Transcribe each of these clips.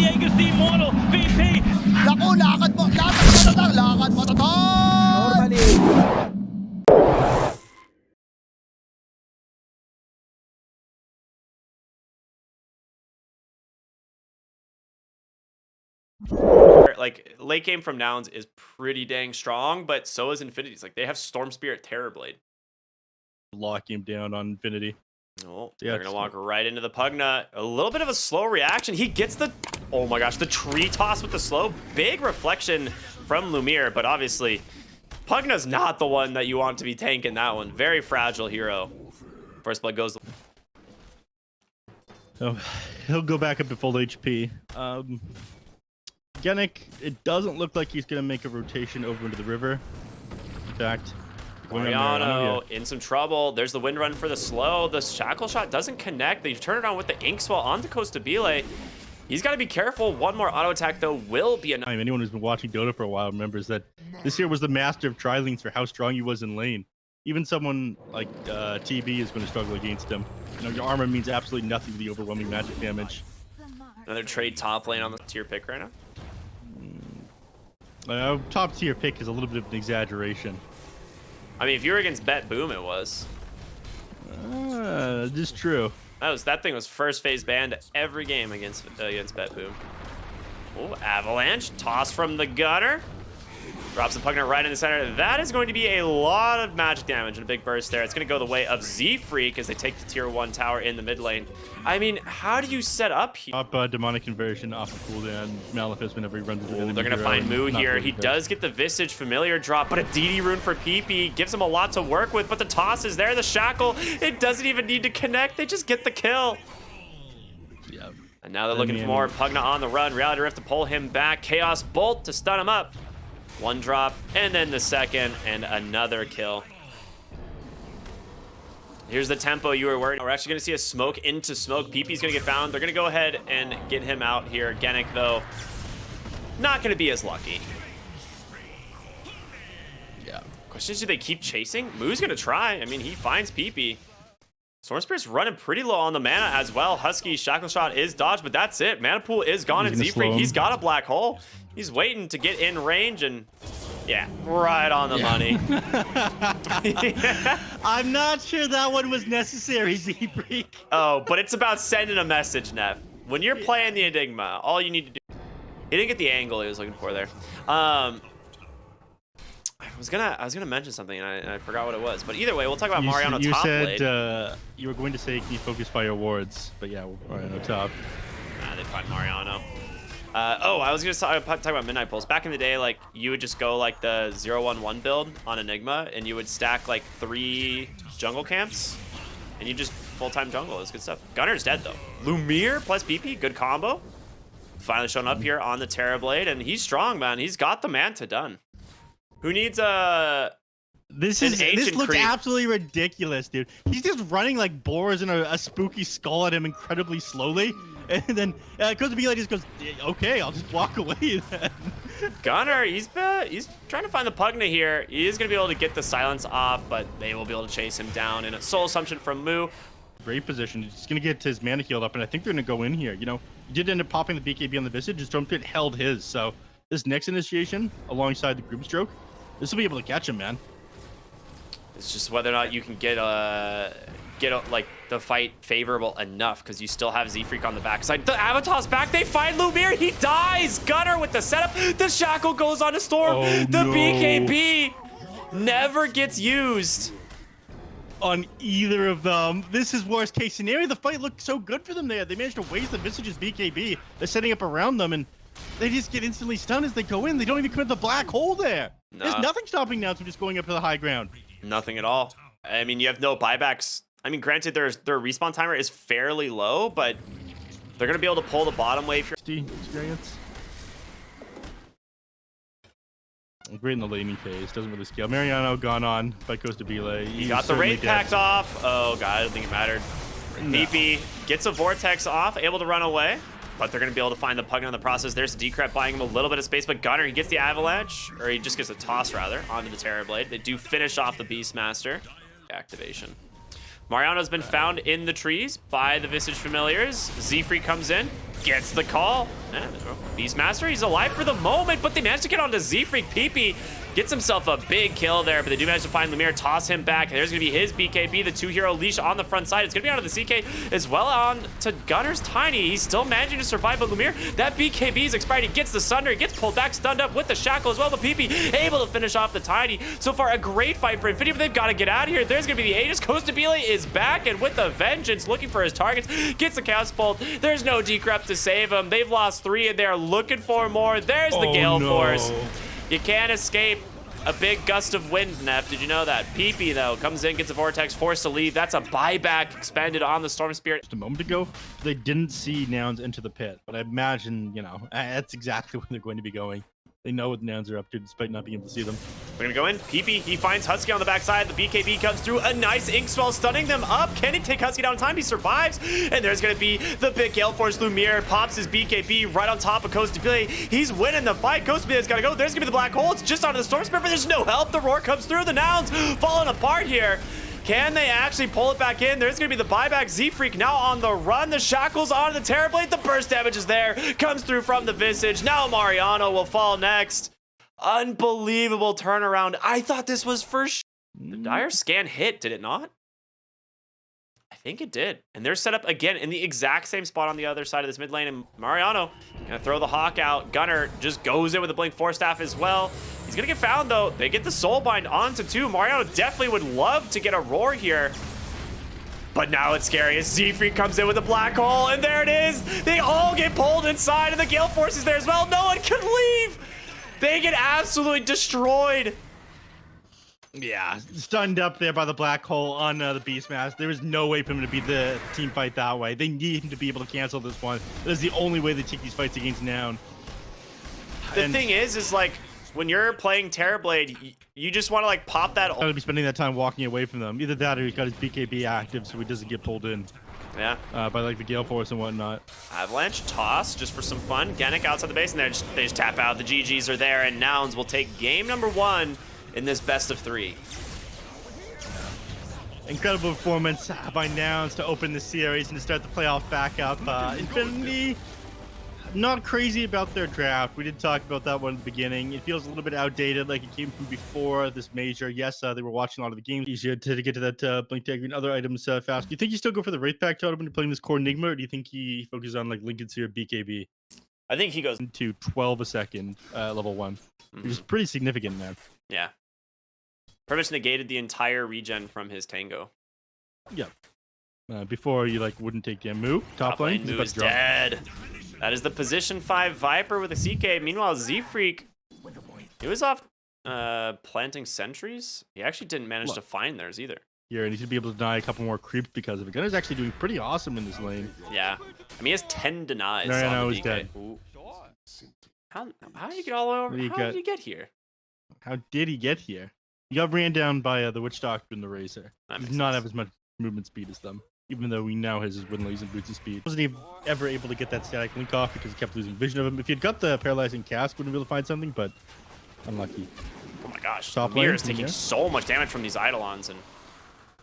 Diego's the immortal VP. Naku, lakad mo tatang, lakad mo tatang! Normally. Like late game from Nouns is pretty dang strong, but so is Infinity's. Like they have Storm Spirit Terrorblade. Lock him down on Infinity. Oh, Yeah, they're gonna walk right into the Pugna. A little bit of a slow reaction. He gets the, oh my gosh, the tree toss with the slow. Big reflection from Lumiere, but obviously Pugna's not the one that you want to be tanking that one. Very fragile hero. First blood goes. Oh, he'll go back up to full HP. Genic, it doesn't look like he's gonna make a rotation over into the river. In fact, Mariano in some trouble. There's the wind run for the slow. The shackle shot doesn't connect. They turn it on with the ink swell onto Costabile. He's got to be careful. One more auto attack though will be enough. Anyone who's been watching Dota for a while remembers that this year was the master of tri-lanes for how strong he was in lane. Even someone like TB is going to struggle against him. You know, your armor means absolutely nothing to the overwhelming magic damage. Another trade top lane on the tier pick right now. Top tier pick is a little bit of an exaggeration. I mean, if you were against Bet Boom, it was. This is true. That thing was first phase banned every game against Bet Boom. Oh, Avalanche toss from the Gunner. Drops the Pugna right in the center. That is going to be a lot of magic damage in a big burst there. It's going to go the way of Z-Freak as they take the tier 1 tower in the mid lane. I mean, how do you set up here? Up demonic conversion off the cooldown. Malefist whenever he runs into the They're going to find Moo here. He does get the Visage Familiar drop, but a DD rune for PP gives him a lot to work with, but the toss is there. The shackle, it doesn't even need to connect. They just get the kill. Yeah. And now they're looking for more. Pugna on the run. Reality Rift to pull him back. Chaos Bolt to stun him up. One drop, and then the second, and another kill. Here's the tempo you were worried. We're actually going to see a smoke into smoke. PP's going to get found. They're going to go ahead and get him out here. Genic, though, not going to be as lucky. Yeah. Question is, do they keep chasing? Moo's going to try. I mean, he finds PP. Storm Spirit's running pretty low on the mana as well. Husky Shackle Shot is dodged, but that's it. Mana pool is gone, and Z-Freak, he's got a black hole. He's waiting to get in range, and yeah, right on the money. I'm not sure that one was necessary, Z-Freak. Oh, but it's about sending a message, Neph. When you're playing the Enigma, all you need to do... He didn't get the angle he was looking for there. I was gonna mention something and I forgot what it was, but either way, we'll talk about Mariano top lane. You said you were going to say can you focus fire awards, but yeah, Mariano top. Nah, they find Mariano. Oh, I was gonna talk about Midnight Pulse. Back in the day, like you would just go like the 0-1-1 build on Enigma, and you would stack like 3 jungle camps, and you just full-time jungle. It's good stuff. Gunner's dead though. Lumiere plus PP, good combo. Finally showing up here on the Terrorblade, and he's strong, man. He's got the Manta done. Who needs a... This looks absolutely ridiculous, dude. He's just running like boars in a spooky skull at him incredibly slowly. And then Costabile just goes, okay, I'll just walk away then. Gunner, he's trying to find the Pugna here. He is going to be able to get the silence off, but they will be able to chase him down in a soul assumption from Moo. Great position. He's going to get his mana healed up, and I think they're going to go in here. You know, he did end up popping the BKB on the Visage, and Storm Spirit held his. So this next initiation, alongside the group stroke, this will be able to catch him, man. It's just whether or not you can get like the fight favorable enough, because you still have Z-Freak on the backside. The Avatar's back. They find Lumiere. He dies. Gunner with the setup. The shackle goes on to Storm. Oh, the no. BKB never gets used on either of them. This is worst case scenario. The fight looked so good for them there. They managed to waste the Visage's BKB. They're setting up around them, and they just get instantly stunned as they go in. They don't even commit the black hole there. Nah. There's nothing stopping now from just going up to the high ground. Nothing at all. I mean, you have no buybacks. I mean, granted, their respawn timer is fairly low, but they're going to be able to pull the bottom wave here. Experience. Great in the laning phase. Doesn't really scale. Mariano gone on by Costabile. He got the raid packed off. Oh, God, I don't think it mattered. No. PP gets a Vortex off, able to run away. But they're going to be able to find the Pugna in the process. There's Decrep buying him a little bit of space, but Gunner, he gets the Avalanche, or he just gets a toss, rather, onto the Terrorblade. They do finish off the Beastmaster. Activation. Mariano's been found in the trees by the Visage Familiars. Z-Freak comes in. gets the call. Beastmaster, he's alive for the moment, but they managed to get onto Z-Freak. PP gets himself a big kill there, but they do manage to find Lumiere, toss him back. There's going to be his BKB, the 2-hero leash on the front side. It's going to be onto the CK as well, on to Gunner's Tiny. He's still managing to survive, but Lumiere, that BKB is expired. He gets the Sunder, he gets pulled back, stunned up with the Shackle as well, but PP able to finish off the Tiny. So far, a great fight for Infinity, but they've got to get out of here. There's going to be the Aegis. Kostabile is back, and with a vengeance, looking for his targets, gets the Chaos Bolt. There's no decrypt to save him. They've lost 3, and they're looking for more. There's the Gale Force. You can't escape a big gust of wind, Neph. Did you know that? PP, though, comes in, gets a Vortex, forced to leave. That's a buyback expended on the Storm Spirit. Just a moment ago, they didn't see nouns into the pit, but I imagine, you know, that's exactly where they're going to be going. They know what nouns are up to, despite not being able to see them. We're gonna go in. PP, he finds Husky on the backside. The BKB comes through. A nice Ink Swell stunning them up. Can he take Husky down in time? He survives. And there's gonna be the big Gale Force. Lumiere pops his BKB right on top of Kostabile. He's winning the fight. Kostabile's gotta go. There's gonna be the Black Hole. It's just onto the Storm Spirit, but there's no help. The roar comes through. The nouns falling apart here. Can they actually pull it back in? There's going to be the buyback. Z-Freak now on the run. The Shackles onto the Terrorblade. The burst damage is there. Comes through from the Visage. Now Mariano will fall next. Unbelievable turnaround. I thought this was for sure. The Dire scan hit, did it not? I think it did. And they're set up again in the exact same spot on the other side of this mid lane. And Mariano gonna throw the Hawk out. Gunner just goes in with the Blink Force Staff as well. He's gonna get found though. They get the Soulbind onto 2. Mariano definitely would love to get a roar here. But now it's scary as Z-Freak comes in with a Black Hole, and there it is. They all get pulled inside, and the Gale Force is there as well. No one can leave. They get absolutely destroyed. Yeah, stunned up there by the Black Hole on the Beastmaster. There was no way for him to beat the team fight that way. They need him to be able to cancel this one. That is the only way they take these fights against Noun. The thing is like, when you're playing Terrorblade, you just want to like pop that. I'm gonna be spending that time walking away from them. Either that or he's got his BKB active so he doesn't get pulled in. Yeah. By like the Gale Force and whatnot. Avalanche toss just for some fun. Genic outside the base, and they just tap out. The GGs are there, and Nouns will take game number 1 in this best of 3. Incredible performance by Nouns to open the series and to start the playoff back up. Infinity, not crazy about their draft. We did talk about that one at the beginning. It feels a little bit outdated, like it came from before this major. Yes, they were watching a lot of the games. Easier to get to that Blink Tag and other items fast. Do you think you still go for the Wraith Pack totem when you're playing this core Enigma, or do you think he focuses on like Lincoln Seer BKB? I think he goes to 12 a second, level 1, which is pretty significant, man. Yeah. Pretty much negated the entire regen from his Tango. Yeah. Before you like wouldn't take damn Moo. Top lane, Moo is dead. That is the position 5 Viper with a CK. Meanwhile, Z-Freak, he was off planting sentries. He actually didn't manage to find theirs either. Here, and he should be able to deny a couple more creeps because of it. Gunner's actually doing pretty awesome in this lane. Yeah. I mean, he has 10 denies. No, on he's the DK. dead. Ooh. How did he get all over? How did he get here? How did he get here? He got ran down by the Witch Doctor and the Razor. He does not have as much movement speed as them, even though he now has his Windlays and Boots of Speed. Wasn't ever able to get that static link off because he kept losing vision of him. If he had got the Paralyzing Cast, wouldn't be able to find something, but unlucky. Oh my gosh. Top Mir lane, is taking so much damage from these Eidolons and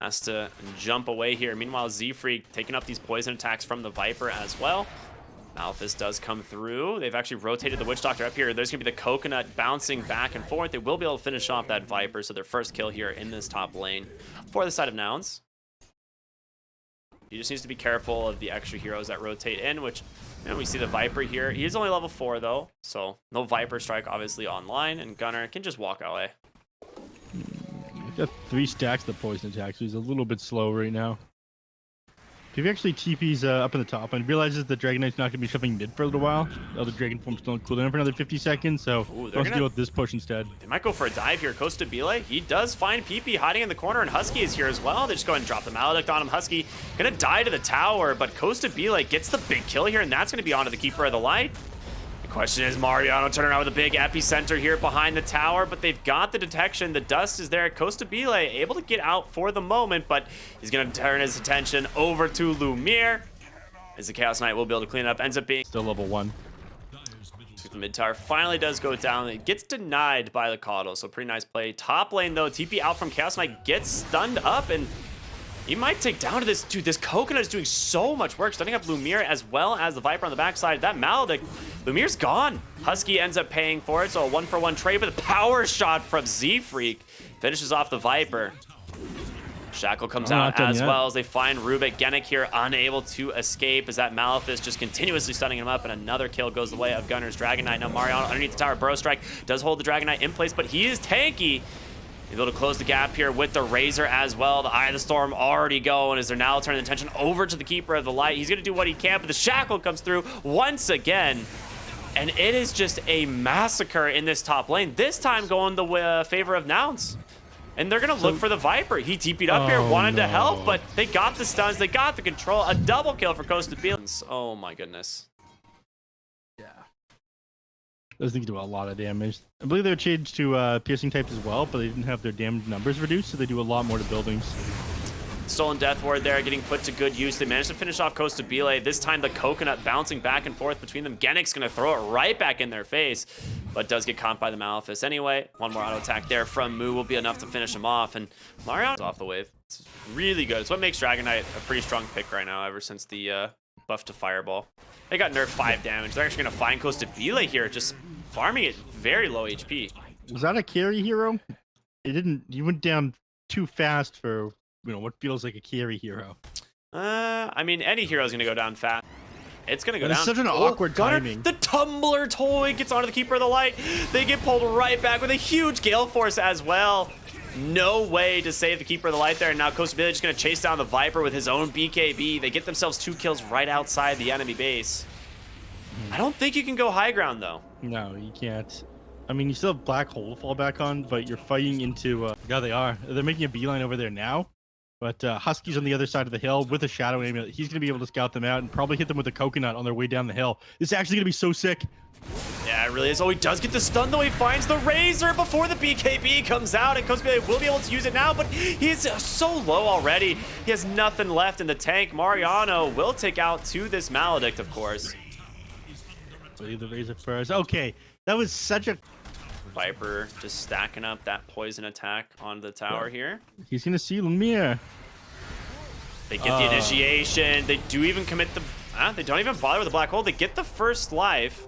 has to jump away here. Meanwhile, Z-Freak taking up these poison attacks from the Viper as well. Malphus does come through. They've actually rotated the Witch Doctor up here. There's going to be the Coconut bouncing back and forth. They will be able to finish off that Viper, so their first kill here in this top lane for the side of Nouns. He just needs to be careful of the extra heroes that rotate in, which, you know, we see the Viper here. He is only level 4, though, so no Viper Strike, obviously, online, and Gunner can just walk away. He's got 3 stacks of poison attacks, so he's a little bit slow right now. If he actually TP's up in the top and realizes the Dragon Knight's not going to be shoving mid for a little while, the other Dragon Form's still on cooldown for another 50 seconds, so let's deal with this push instead. They might go for a dive here. Kostabile, he does find PP hiding in the corner, and Husky is here as well. They just go ahead and drop the Maledict on him. Husky going to die to the tower, but Kostabile gets the big kill here, and that's going to be onto the Keeper of the Light. Question is Mariano turning around with a big epicenter here behind the tower, but they've got the detection. The dust is there. Kostabile able to get out for the moment, but he's going to turn his attention over to Lumiere as the Chaos Knight will be able to clean it up. Ends up being still level 1. The mid tower finally does go down. It gets denied by the Caudal, so pretty nice play. Top lane though, TP out from Chaos Knight gets stunned up, and He might take down to this. Dude, this Coconut is doing so much work, stunning up Lumiere as well as the Viper on the backside. That Maledict, Lumiere's gone. Husky ends up paying for it, so a 1-for-1 trade, but the power shot from Z-Freak finishes off the Viper. Shackle comes out as well as they find Rubik. Genic here unable to escape as that Malefice just continuously stunning him up, and another kill goes the way of Gunner's Dragon Knight. Now Mariano underneath the tower, Burrow Strike does hold the Dragon Knight in place, but he is tanky. Able to close the gap here with the Razor as well. The Eye of the Storm already going as they're now turning attention over to the Keeper of the Light. He's going to do what he can, but the Shackle comes through once again. And it is just a massacre in this top lane. This time going the favor of Nouns. And they're going to look for the Viper. He TP'd up here, wanted to help, but they got the stuns. They got the control. A double kill for Costa Beelans. Oh my goodness. Yeah. Those things do a lot of damage. I believe they were changed to piercing types as well, but they didn't have their damage numbers reduced, so they do a lot more to buildings. Stolen Death Ward there, getting put to good use. They managed to finish off Costa Bile. This time the Coconut bouncing back and forth between them. Genic's going to throw it right back in their face, but does get caught by the Malefice anyway. One more auto attack there from Moo will be enough to finish him off, and Mariano's off the wave. It's really good. It's what makes Dragon Knight a pretty strong pick right now ever since the buff to Fireball. They got nerfed 5 damage. They're actually going to find Costa Bile here, just farming it very low HP. Was that a carry hero? It didn't. You went down too fast for, you know, what feels like a carry hero. I mean, any hero's gonna go down fast. It's gonna go down. It's such an awkward timing. The Tumbler toy gets onto the Keeper of the Light. They get pulled right back with a huge Gale Force as well. No way to save the Keeper of the Light there. And now Costa Village is gonna chase down the Viper with his own BKB. They get themselves 2 kills right outside the enemy base. I don't think you can go high ground though. No, you can't. I mean, you still have Black Hole to fall back on, but you're fighting into... yeah, they are. They're making a beeline over there now. But Husky's on the other side of the hill with a Shadow Amulet. He's going to be able to scout them out and probably hit them with a Coconut on their way down the hill. This is actually going to be so sick. Yeah, it really is. Oh, he does get the stun, though. He finds the Razor before the BKB comes out, and Costa will be able to use it now, but he's so low already. He has nothing left in the tank. Mariano will take out to this Maledict, of course. Leave the Razor first. Okay, that was such a... Viper just stacking up that poison attack on the tower here. He's going to see Lumiere. They get the initiation. They do even commit the... they don't even bother with the Black Hole. They get the first life.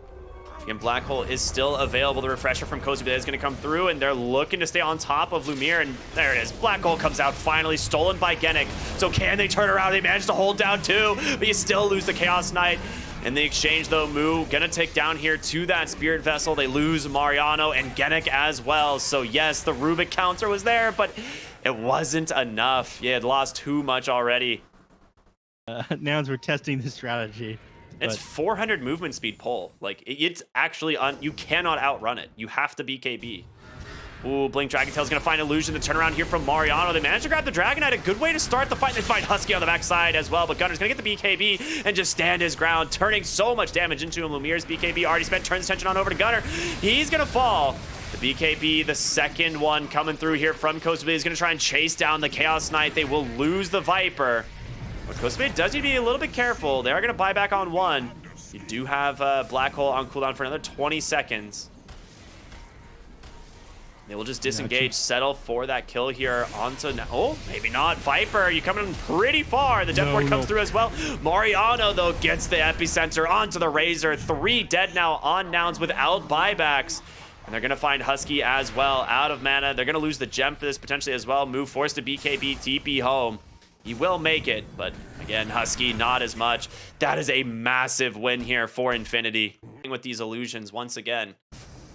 Again, Black Hole is still available. The refresher from Costa is going to come through, and they're looking to stay on top of Lumiere, and there it is. Black Hole comes out finally, stolen by Genic. So can they turn around? They managed to hold down 2, but you still lose the Chaos Knight. In the exchange, though, Moo gonna take down here to that Spirit Vessel. They lose Mariano and Genic as well. So yes, the Rubik counter was there, but it wasn't enough. Yeah, it lost too much already. Nouns were testing the strategy. It's 400 movement speed pull. Like, it's actually you cannot outrun it. You have to BKB. Ooh, Blink Dragon Tail's gonna find Illusion to turn around here from Mariano. They managed to grab the Dragon Knight, a good way to start the fight. They find Husky on the backside as well, but Gunner's gonna get the BKB and just stand his ground, turning so much damage into him. Lumiere's BKB already spent, turns attention on over to Gunner. He's gonna fall. The BKB, the second one coming through here from Costa Bay, is gonna try and chase down the Chaos Knight. They will lose the Viper. But Costa Bay does need to be a little bit careful. They are gonna buy back on 1. You do have Black Hole on cooldown for another 20 seconds. They will just disengage, settle for that kill here onto... Oh, maybe not. Viper, you're coming pretty far. The Death Ward comes through as well. Mariano, though, gets the epicenter onto the Razor. 3 dead now on Nouns without buybacks. And they're going to find Husky as well, out of mana. They're going to lose the gem for this potentially as well. Move forced to BKB, TP home. He will make it, but again, Husky, not as much. That is a massive win here for Infinity. With these illusions once again.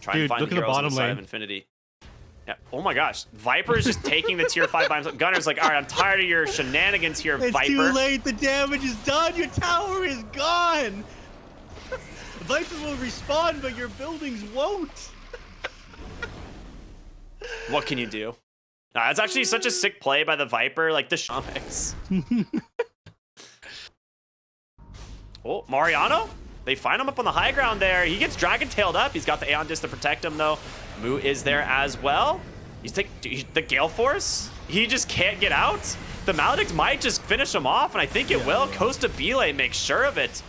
Try and find the heroes on the side of Infinity. Yeah. Oh my gosh, Viper is just taking the tier 5 by himself. Gunner's like, all right, I'm tired of your shenanigans here, Viper. It's too late. The damage is done. Your tower is gone. Viper will respawn, but your buildings won't. What can you do? Nah, it's actually such a sick play by the Viper, like the Shamix. Oh, Mariano? They find him up on the high ground there. He gets dragon-tailed up. He's got the Aeon Disc to protect him, though. Moo is there as well. He's taking the Gale Force. He just can't get out. The Maledict might just finish him off, and I think it will. Costa Bile makes sure of it.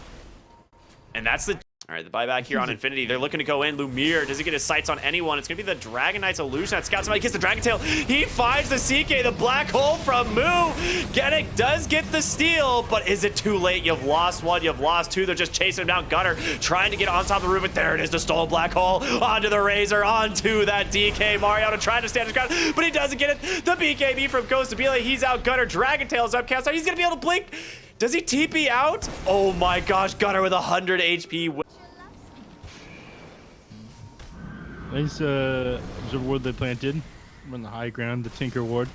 And that's the All right, the buyback here on Infinity. They're looking to go in. Lumiere, does he get his sights on anyone? It's going to be the Dragon Knight's illusion that scouts somebody. Gets the Dragon Tail. He finds the CK, the black hole from Moo. Genic does get the steal, but is it too late? You've lost one, you've lost two. They're just chasing him down. Gunner trying to get on top of the roof, but there it is, the stolen black hole. Onto the Razor, onto that DK. Mariano trying to stand his ground, but he doesn't get it. The BKB from Ghost Abila, he's out. Gunner, Dragon Tail's up, cast out. He's going to be able to blink. Does he TP out? Oh my gosh, Gunner with 100 HP. Nice observer ward they planted. On the high ground, the Tinker ward.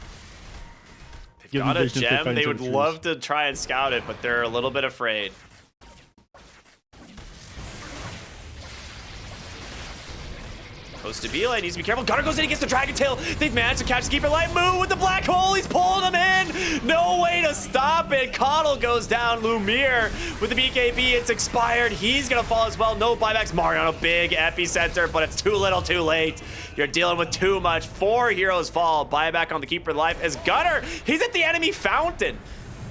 They've got a gem. They would love to try and scout it, but they're a little bit afraid. Close to Bila, needs to be careful. Gunner goes in, he gets the Dragon Tail. They've managed to catch the Keeper Light. Moo with the black hole, he's pulling him in. No way to stop it. Coddle goes down. Lumiere with the BKB, it's expired. He's gonna fall as well. No buybacks. Mariano, big epicenter, but it's too little, too late. You're dealing with too much. 4 heroes fall. Buyback on the Keeper Life as Gunner, he's at the enemy fountain.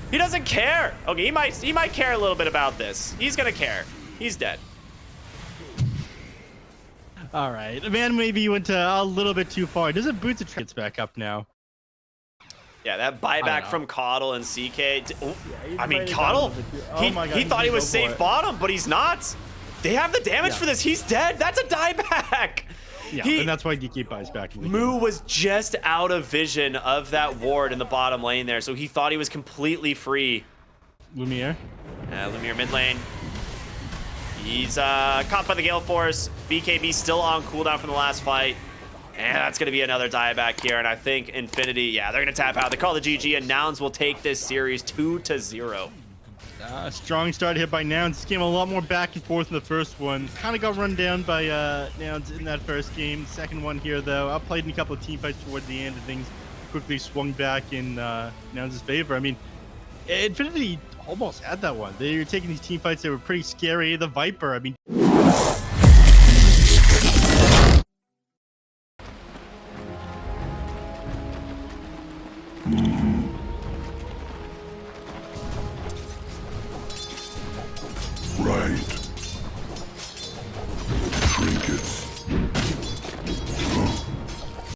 He doesn't care. Okay, he might care a little bit about this. He's gonna care. He's dead. All right, the man maybe went a little bit too far. Doesn't Boots a gets back up now? Yeah, that buyback from Coddle and CK. Oh, Yeah, I mean, Coddle, oh my God, he thought he was go for safe it. bottom, but he's not. They have the damage for this. He's dead. That's a dieback. Yeah, and that's why DK buys back. In the Moo game. was just out of vision of that ward in the bottom lane there, so he thought he was completely free. Lumiere. Lumiere mid lane. He's caught by the Gale Force. BKB still on cooldown from the last fight. And that's going to be another dieback here. And I think Infinity, yeah, they're going to tap out. They call the GG, and Nouns will take this series 2-0. Strong start here by Nouns. This game a lot more back and forth in the first one. Kind of got run down by Nouns in that first game. Second one here, though, outplayed in a couple of team fights towards the end, and things quickly swung back in Nouns' favor. I mean, Infinity almost had that one. They were taking these team fights that were pretty scary. The Viper, I mean...